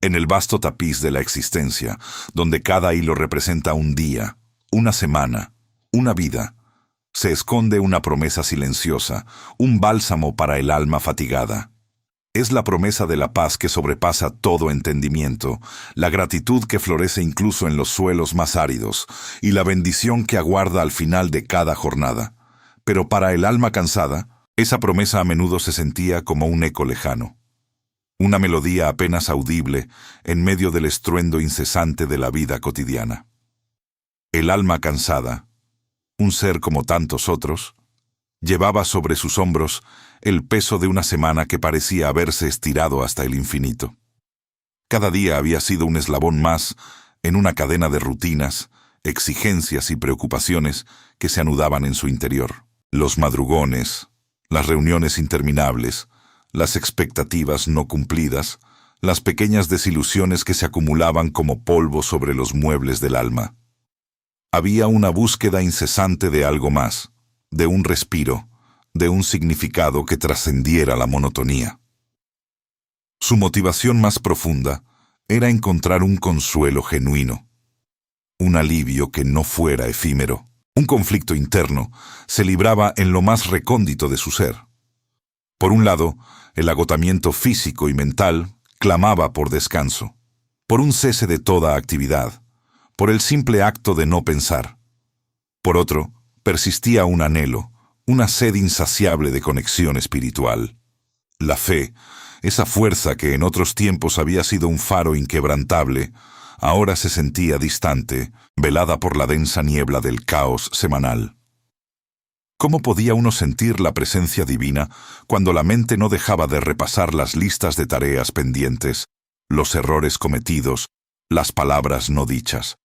En el vasto tapiz de la existencia, donde cada hilo representa un día, una semana, una vida, se esconde una promesa silenciosa, un bálsamo para el alma fatigada. Es la promesa de la paz que sobrepasa todo entendimiento, la gratitud que florece incluso en los suelos más áridos, y la bendición que aguarda al final de cada jornada. Pero para el alma cansada, esa promesa a menudo se sentía como un eco lejano. Una melodía apenas audible en medio del estruendo incesante de la vida cotidiana. El alma cansada, un ser como tantos otros, llevaba sobre sus hombros el peso de una semana que parecía haberse estirado hasta el infinito. Cada día había sido un eslabón más en una cadena de rutinas, exigencias y preocupaciones que se anudaban en su interior. Los madrugones, las reuniones interminables, las expectativas no cumplidas, las pequeñas desilusiones que se acumulaban como polvo sobre los muebles del alma. Había una búsqueda incesante de algo más, de un respiro, de un significado que trascendiera la monotonía. Su motivación más profunda era encontrar un consuelo genuino, un alivio que no fuera efímero. Un conflicto interno se libraba en lo más recóndito de su ser. Por un lado, el agotamiento físico y mental clamaba por descanso, por un cese de toda actividad, por el simple acto de no pensar. Por otro, persistía un anhelo, una sed insaciable de conexión espiritual. La fe, esa fuerza que en otros tiempos había sido un faro inquebrantable, ahora se sentía distante, velada por la densa niebla del caos semanal. ¿Cómo podía uno sentir la presencia divina cuando la mente no dejaba de repasar las listas de tareas pendientes, los errores cometidos, las palabras no dichas?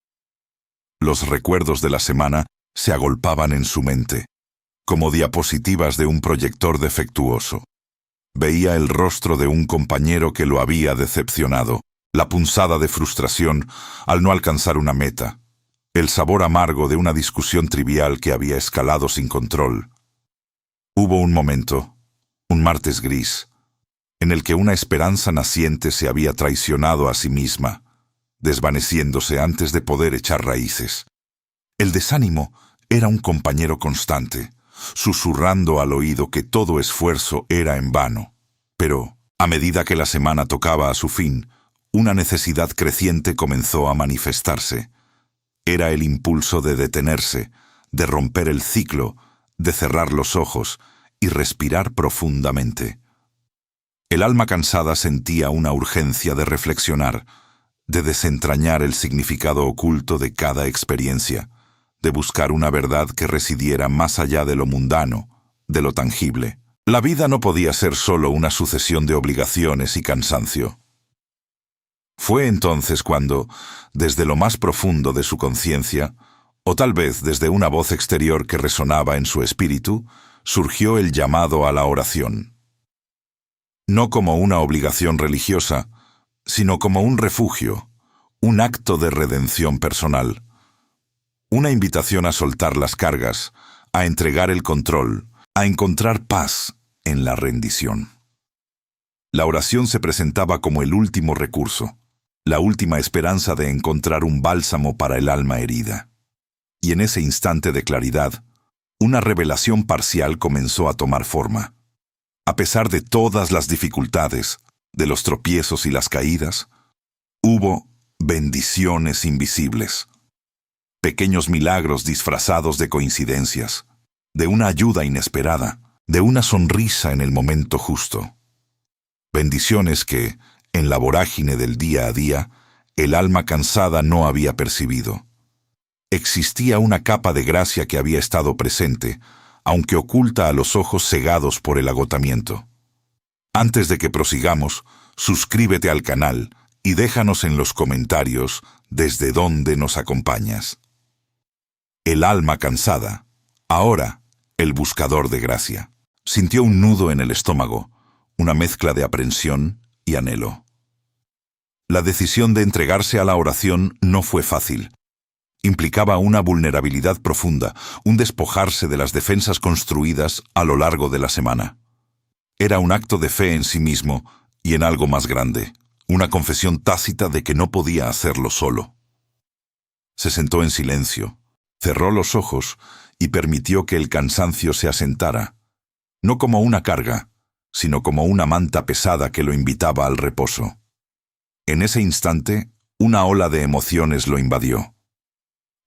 Los recuerdos de la semana se agolpaban en su mente, como diapositivas de un proyector defectuoso. Veía el rostro de un compañero que lo había decepcionado, la punzada de frustración al no alcanzar una meta, el sabor amargo de una discusión trivial que había escalado sin control. Hubo un momento, un martes gris, en el que una esperanza naciente se había traicionado a sí misma, desvaneciéndose antes de poder echar raíces. El desánimo era un compañero constante, susurrando al oído que todo esfuerzo era en vano. Pero, a medida que la semana tocaba a su fin, una necesidad creciente comenzó a manifestarse. Era el impulso de detenerse, de romper el ciclo, de cerrar los ojos y respirar profundamente. El alma cansada sentía una urgencia de reflexionar, de desentrañar el significado oculto de cada experiencia, de buscar una verdad que residiera más allá de lo mundano, de lo tangible. La vida no podía ser solo una sucesión de obligaciones y cansancio. Fue entonces cuando, desde lo más profundo de su conciencia, o tal vez desde una voz exterior que resonaba en su espíritu, surgió el llamado a la oración. No como una obligación religiosa, sino como un refugio, un acto de redención personal, una invitación a soltar las cargas, a entregar el control, a encontrar paz en la rendición. La oración se presentaba como el último recurso, la última esperanza de encontrar un bálsamo para el alma herida. Y en ese instante de claridad, una revelación parcial comenzó a tomar forma. A pesar de todas las dificultades, de los tropiezos y las caídas, hubo bendiciones invisibles. Pequeños milagros disfrazados de coincidencias, de una ayuda inesperada, de una sonrisa en el momento justo. Bendiciones que, en la vorágine del día a día, el alma cansada no había percibido. Existía una capa de gracia que había estado presente, aunque oculta a los ojos cegados por el agotamiento. Antes de que prosigamos, suscríbete al canal y déjanos en los comentarios desde dónde nos acompañas. El alma cansada, ahora el buscador de gracia, sintió un nudo en el estómago, una mezcla de aprensión y anhelo. La decisión de entregarse a la oración no fue fácil. Implicaba una vulnerabilidad profunda, un despojarse de las defensas construidas a lo largo de la semana. Era un acto de fe en sí mismo y en algo más grande, una confesión tácita de que no podía hacerlo solo. Se sentó en silencio, cerró los ojos y permitió que el cansancio se asentara, no como una carga, sino como una manta pesada que lo invitaba al reposo. En ese instante, una ola de emociones lo invadió.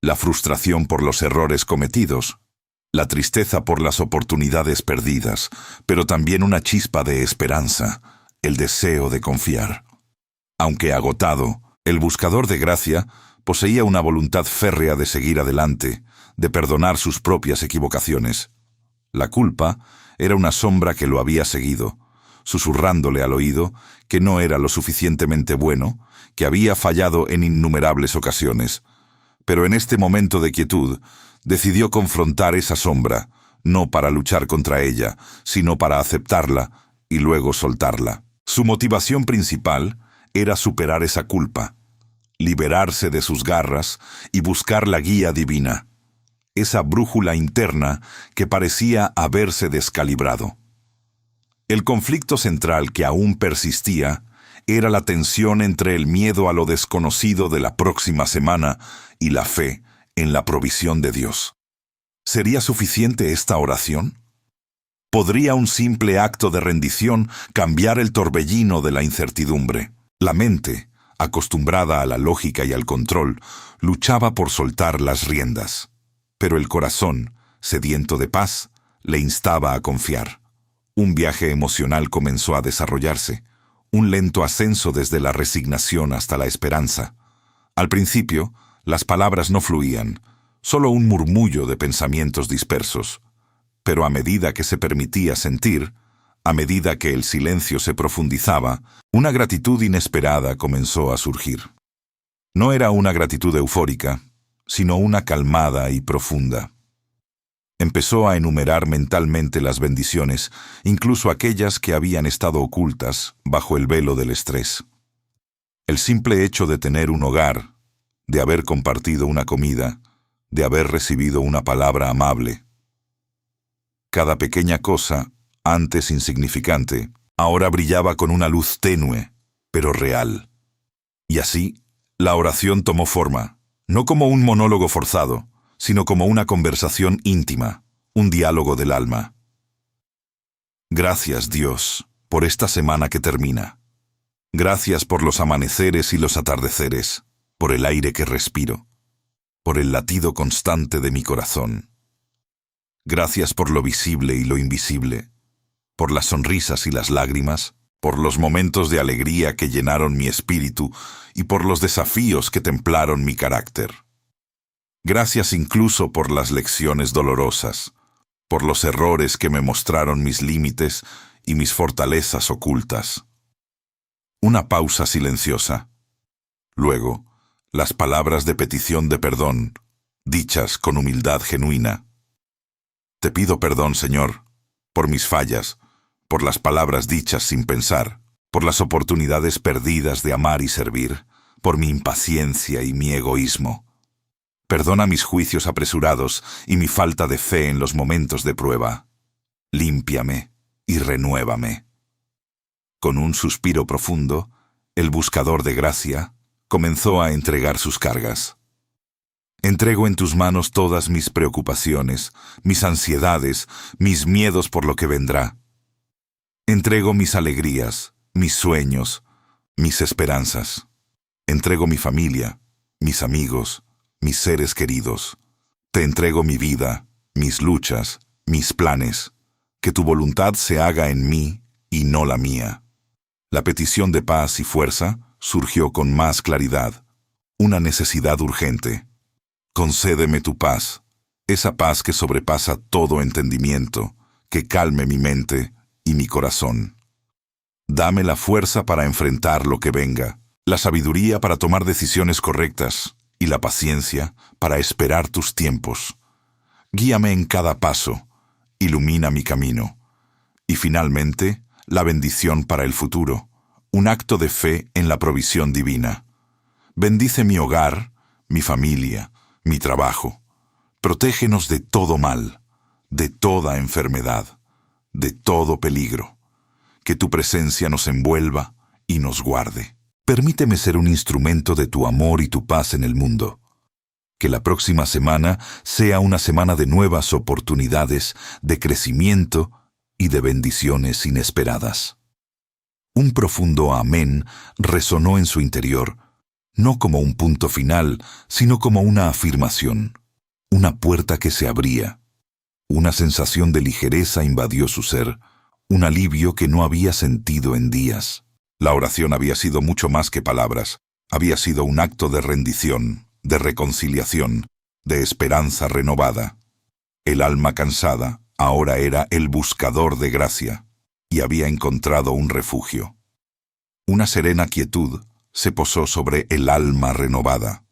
La frustración por los errores cometidos, la tristeza por las oportunidades perdidas, pero también una chispa de esperanza, el deseo de confiar. Aunque agotado, el buscador de gracia poseía una voluntad férrea de seguir adelante, de perdonar sus propias equivocaciones. La culpa era una sombra que lo había seguido, susurrándole al oído que no era lo suficientemente bueno, que había fallado en innumerables ocasiones. Pero en este momento de quietud, decidió confrontar esa sombra, no para luchar contra ella, sino para aceptarla y luego soltarla. Su motivación principal era superar esa culpa, liberarse de sus garras y buscar la guía divina, esa brújula interna que parecía haberse descalibrado. El conflicto central que aún persistía era la tensión entre el miedo a lo desconocido de la próxima semana y la fe en la provisión de Dios. ¿Sería suficiente esta oración? ¿Podría un simple acto de rendición cambiar el torbellino de la incertidumbre? La mente, acostumbrada a la lógica y al control, luchaba por soltar las riendas. Pero el corazón, sediento de paz, le instaba a confiar. Un viaje emocional comenzó a desarrollarse, un lento ascenso desde la resignación hasta la esperanza. Al principio, las palabras no fluían, solo un murmullo de pensamientos dispersos. Pero a medida que se permitía sentir, a medida que el silencio se profundizaba, una gratitud inesperada comenzó a surgir. No era una gratitud eufórica, sino una calmada y profunda. Empezó a enumerar mentalmente las bendiciones, incluso aquellas que habían estado ocultas bajo el velo del estrés. El simple hecho de tener un hogar, de haber compartido una comida, de haber recibido una palabra amable. Cada pequeña cosa, antes insignificante, ahora brillaba con una luz tenue, pero real. Y así, la oración tomó forma, no como un monólogo forzado, sino como una conversación íntima, un diálogo del alma. Gracias, Dios, por esta semana que termina. Gracias por los amaneceres y los atardeceres, por el aire que respiro, por el latido constante de mi corazón. Gracias por lo visible y lo invisible, por las sonrisas y las lágrimas, por los momentos de alegría que llenaron mi espíritu y por los desafíos que templaron mi carácter. Gracias incluso por las lecciones dolorosas, por los errores que me mostraron mis límites y mis fortalezas ocultas. Una pausa silenciosa. Luego, las palabras de petición de perdón, dichas con humildad genuina. Te pido perdón, Señor, por mis fallas, por las palabras dichas sin pensar, por las oportunidades perdidas de amar y servir, por mi impaciencia y mi egoísmo. Perdona mis juicios apresurados y mi falta de fe en los momentos de prueba. Límpiame y renuévame. Con un suspiro profundo, el buscador de gracia comenzó a entregar sus cargas. Entrego en tus manos todas mis preocupaciones, mis ansiedades, mis miedos por lo que vendrá. Entrego mis alegrías, mis sueños, mis esperanzas. Entrego mi familia, mis amigos, mis seres queridos. Te entrego mi vida, mis luchas, mis planes. Que tu voluntad se haga en mí y no la mía. La petición de paz y fuerza surgió con más claridad. Una necesidad urgente. Concédeme tu paz, esa paz que sobrepasa todo entendimiento, que calme mi mente y mi corazón. Dame la fuerza para enfrentar lo que venga, la sabiduría para tomar decisiones correctas y la paciencia para esperar tus tiempos. Guíame en cada paso, ilumina mi camino. Y finalmente, la bendición para el futuro, un acto de fe en la provisión divina. Bendice mi hogar, mi familia, mi trabajo. Protégenos de todo mal, de toda enfermedad, de todo peligro. Que tu presencia nos envuelva y nos guarde. Permíteme ser un instrumento de tu amor y tu paz en el mundo. Que la próxima semana sea una semana de nuevas oportunidades, de crecimiento y de bendiciones inesperadas. Un profundo amén resonó en su interior, no como un punto final, sino como una afirmación, una puerta que se abría. Una sensación de ligereza invadió su ser, un alivio que no había sentido en días. La oración había sido mucho más que palabras, había sido un acto de rendición, de reconciliación, de esperanza renovada. El alma cansada ahora era el buscador de gracia, y había encontrado un refugio. Una serena quietud se posó sobre el alma renovada,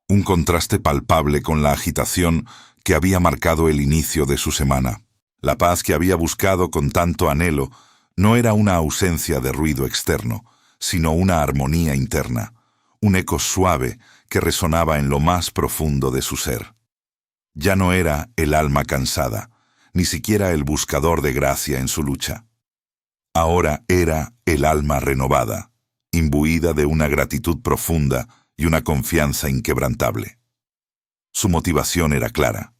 un contraste palpable con la agitación que había marcado el inicio de su semana. La paz que había buscado con tanto anhelo no era una ausencia de ruido externo, sino una armonía interna, un eco suave que resonaba en lo más profundo de su ser. Ya no era el alma cansada, ni siquiera el buscador de gracia en su lucha. Ahora era el alma renovada, imbuida de una gratitud profunda y una confianza inquebrantable. Su motivación era clara: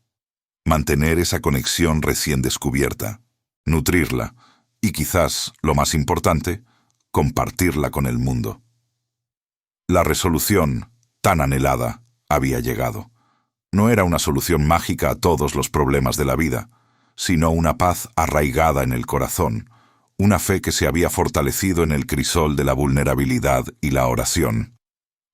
mantener esa conexión recién descubierta, nutrirla y quizás, lo más importante, compartirla con el mundo. La resolución, tan anhelada, había llegado. No era una solución mágica a todos los problemas de la vida, sino una paz arraigada en el corazón, una fe que se había fortalecido en el crisol de la vulnerabilidad y la oración.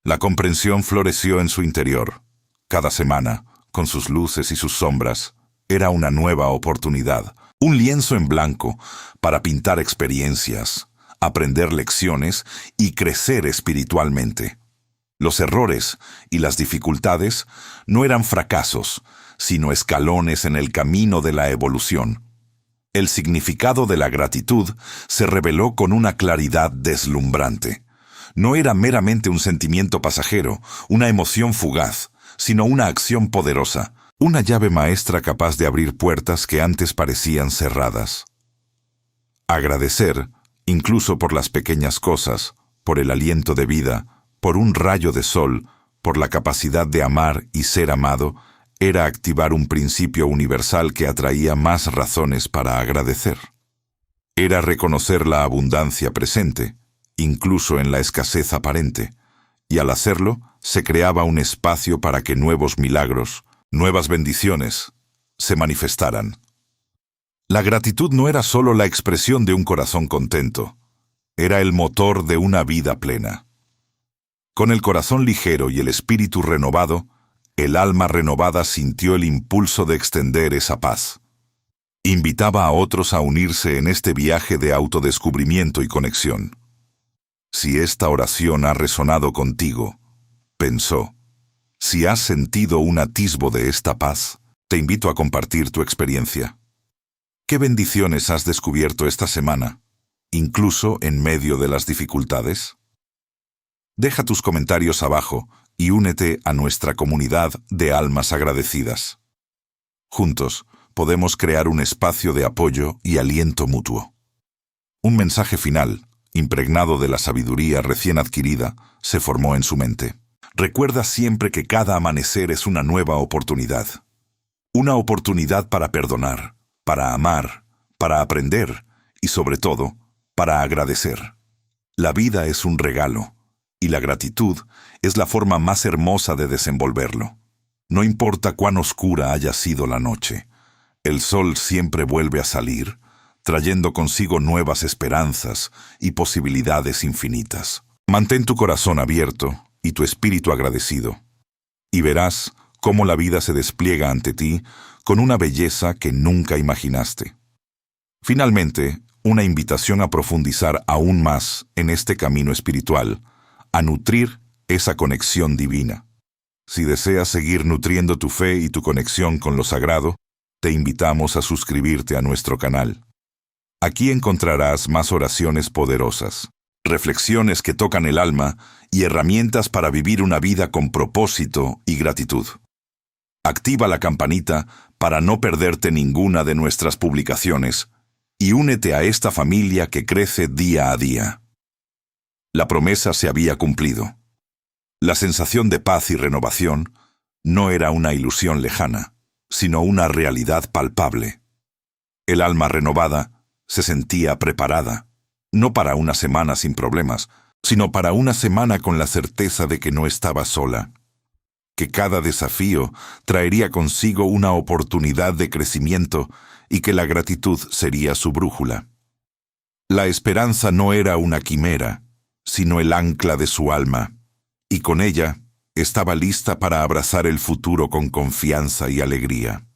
La comprensión floreció en su interior. Cada semana, con sus luces y sus sombras, era una nueva oportunidad, un lienzo en blanco para pintar experiencias, aprender lecciones y crecer espiritualmente. Los errores y las dificultades no eran fracasos, sino escalones en el camino de la evolución. El significado de la gratitud se reveló con una claridad deslumbrante. No era meramente un sentimiento pasajero, una emoción fugaz, sino una acción poderosa, una llave maestra capaz de abrir puertas que antes parecían cerradas. Agradecer, incluso por las pequeñas cosas, por el aliento de vida, por un rayo de sol, por la capacidad de amar y ser amado, era activar un principio universal que atraía más razones para agradecer. Era reconocer la abundancia presente, incluso en la escasez aparente, y al hacerlo se creaba un espacio para que nuevos milagros, nuevas bendiciones, se manifestaran. La gratitud no era solo la expresión de un corazón contento, era el motor de una vida plena. Con el corazón ligero y el espíritu renovado, el alma renovada sintió el impulso de extender esa paz. Invitaba a otros a unirse en este viaje de autodescubrimiento y conexión. Si esta oración ha resonado contigo, pensó, si has sentido un atisbo de esta paz, te invito a compartir tu experiencia. ¿Qué bendiciones has descubierto esta semana, incluso en medio de las dificultades? Deja tus comentarios abajo y únete a nuestra comunidad de almas agradecidas. Juntos podemos crear un espacio de apoyo y aliento mutuo. Un mensaje final, impregnado de la sabiduría recién adquirida, se formó en su mente. Recuerda siempre que cada amanecer es una nueva oportunidad. Una oportunidad para perdonar, para amar, para aprender y, sobre todo, para agradecer. La vida es un regalo, y la gratitud es la forma más hermosa de desenvolverlo. No importa cuán oscura haya sido la noche, el sol siempre vuelve a salir, trayendo consigo nuevas esperanzas y posibilidades infinitas. Mantén tu corazón abierto y tu espíritu agradecido, y verás cómo la vida se despliega ante ti con una belleza que nunca imaginaste. Finalmente, una invitación a profundizar aún más en este camino espiritual, a nutrir esa conexión divina. Si deseas seguir nutriendo tu fe y tu conexión con lo sagrado, te invitamos a suscribirte a nuestro canal. Aquí encontrarás más oraciones poderosas, reflexiones que tocan el alma y herramientas para vivir una vida con propósito y gratitud. Activa la campanita para no perderte ninguna de nuestras publicaciones y únete a esta familia que crece día a día. La promesa se había cumplido. La sensación de paz y renovación no era una ilusión lejana, sino una realidad palpable. El alma renovada se sentía preparada, no para una semana sin problemas, sino para una semana con la certeza de que no estaba sola, que cada desafío traería consigo una oportunidad de crecimiento y que la gratitud sería su brújula. La esperanza no era una quimera, sino el ancla de su alma, y con ella estaba lista para abrazar el futuro con confianza y alegría.